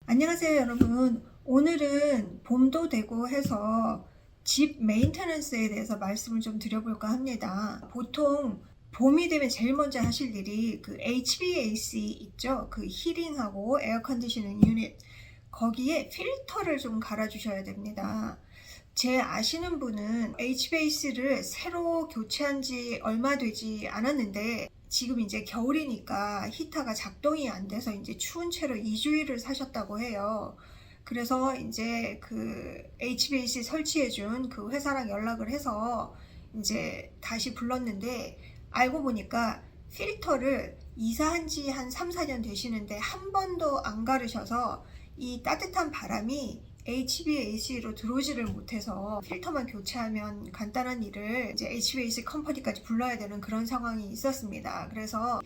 안녕하세요 여러분. 오늘은 봄도 되고 해서 집 메인테넌스에 대해서 말씀을 좀 드려볼까 합니다. 보통 봄이 되면 제일 먼저 하실 일이 그 HVAC 있죠? 그 히팅하고 에어 컨디셔닝 유닛, 거기에 필터를 좀 갈아 주셔야 됩니다. 제 아시는 분은 HVAC를 새로 교체한 지 얼마 되지 않았는데, 지금 이제 겨울이니까 히터가 작동이 안 돼서 이제 추운 채로 2주일을 사셨다고 해요. 그래서 이제 그 HVAC 설치해준 그 회사랑 연락을 해서 이제 다시 불렀는데, 알고 보니까 필터를 이사한 지 한 3, 4년 되시는데 한 번도 안 갈으셔서 이 따뜻한 바람이 HVAC로 들어오지를 못해서 필터만 교체하면 간단한 일을 이제 HVAC 컴퍼니까지 불러야 되는 그런 상황이 있었습니다. 그래서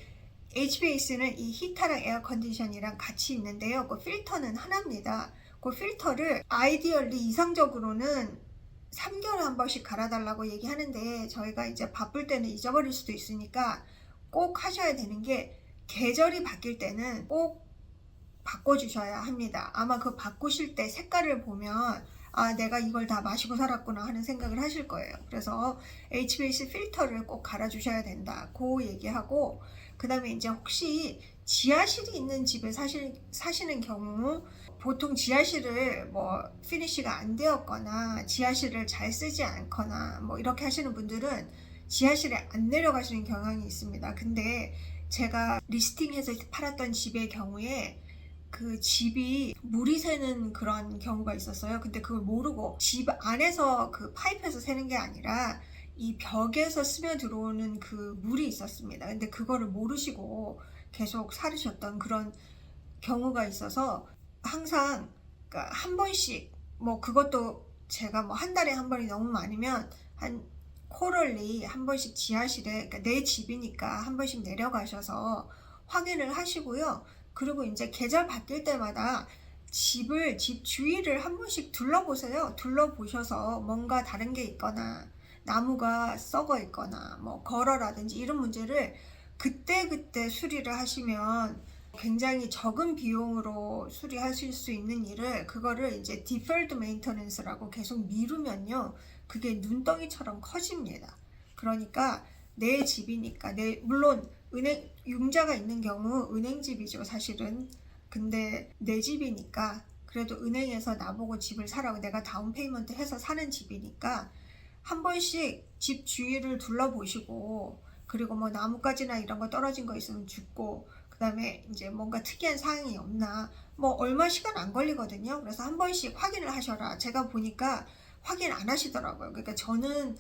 HVAC는 이 히터랑 에어 컨디션이랑 같이 있는데요. 그 필터는 하나입니다. 그 필터를 아이디얼리 이상적으로는 3개월에 한 번씩 갈아달라고 얘기하는데, 저희가 이제 바쁠 때는 잊어버릴 수도 있으니까 꼭 하셔야 되는 게, 계절이 바뀔 때는 꼭 바꿔주셔야 합니다. 아마 그 바꾸실 때 색깔을 보면 내가 이걸 다 마시고 살았구나 하는 생각을 하실 거예요. 그래서 HVAC 필터를 꼭 갈아주셔야 된다, 그 얘기하고, 그 다음에 이제 혹시 지하실이 있는 집에 사시는 경우, 보통 지하실을 뭐 피니쉬가 안 되었거나 지하실을 잘 쓰지 않거나 뭐 이렇게 하시는 분들은 지하실에 안 내려가시는 경향이 있습니다. 근데 제가 리스팅해서 팔았던 집의 경우에 그 집이 물이 새는 그런 경우가 있었어요. 근데 그걸 모르고 집 안에서 그 파이프에서 새는 게 아니라 이 벽에서 스며 들어오는 그 물이 있었습니다. 근데 그거를 모르시고 계속 사르셨던 그런 경우가 있어서, 항상 그러니까 한 번씩, 뭐 그것도 제가 뭐 한 달에 한 번이 너무 많으면 한 코럴리 한 번씩 지하실에, 그러니까 내 집이니까 한 번씩 내려가셔서 확인을 하시고요. 그리고 이제 계절 바뀔 때마다 집 주위를 한 번씩 둘러보세요. 둘러보셔서 뭔가 다른 게 있거나 나무가 썩어 있거나 뭐 걸어라든지 이런 문제를 그때그때 수리를 하시면 굉장히 적은 비용으로 수리하실 수 있는 일을, 그거를 이제 deferred maintenance라고 계속 미루면요, 그게 눈덩이처럼 커집니다. 그러니까 내 집이니까, 물론 융자가 있는 경우 은행집이죠 사실은. 근데 내 집이니까 그래도 은행에서 나보고 집을 사라고, 내가 다운 페이먼트 해서 사는 집이니까 한 번씩 집 주위를 둘러보시고, 그리고 뭐 나뭇가지나 이런 거 떨어진 거 있으면 줍고, 그 다음에 이제 뭔가 특이한 사항이 없나, 뭐 얼마 시간 안 걸리거든요. 그래서 한 번씩 확인을 하셔라. 제가 보니까 확인 안 하시더라고요. 그러니까 저는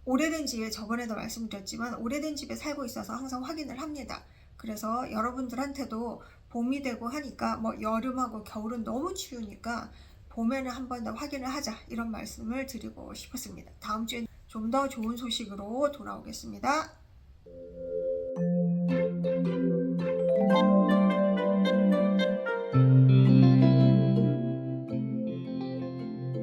오래된 집에, 저번에도 말씀드렸지만 오래된 집에 살고 있어서 항상 확인을 합니다. 그래서 여러분들한테도 봄이 되고 하니까, 뭐 여름하고 겨울은 너무 추우니까 봄에는 한 번 더 확인을 하자, 이런 말씀을 드리고 싶었습니다. 다음 주에 좀 더 좋은 소식으로 돌아오겠습니다.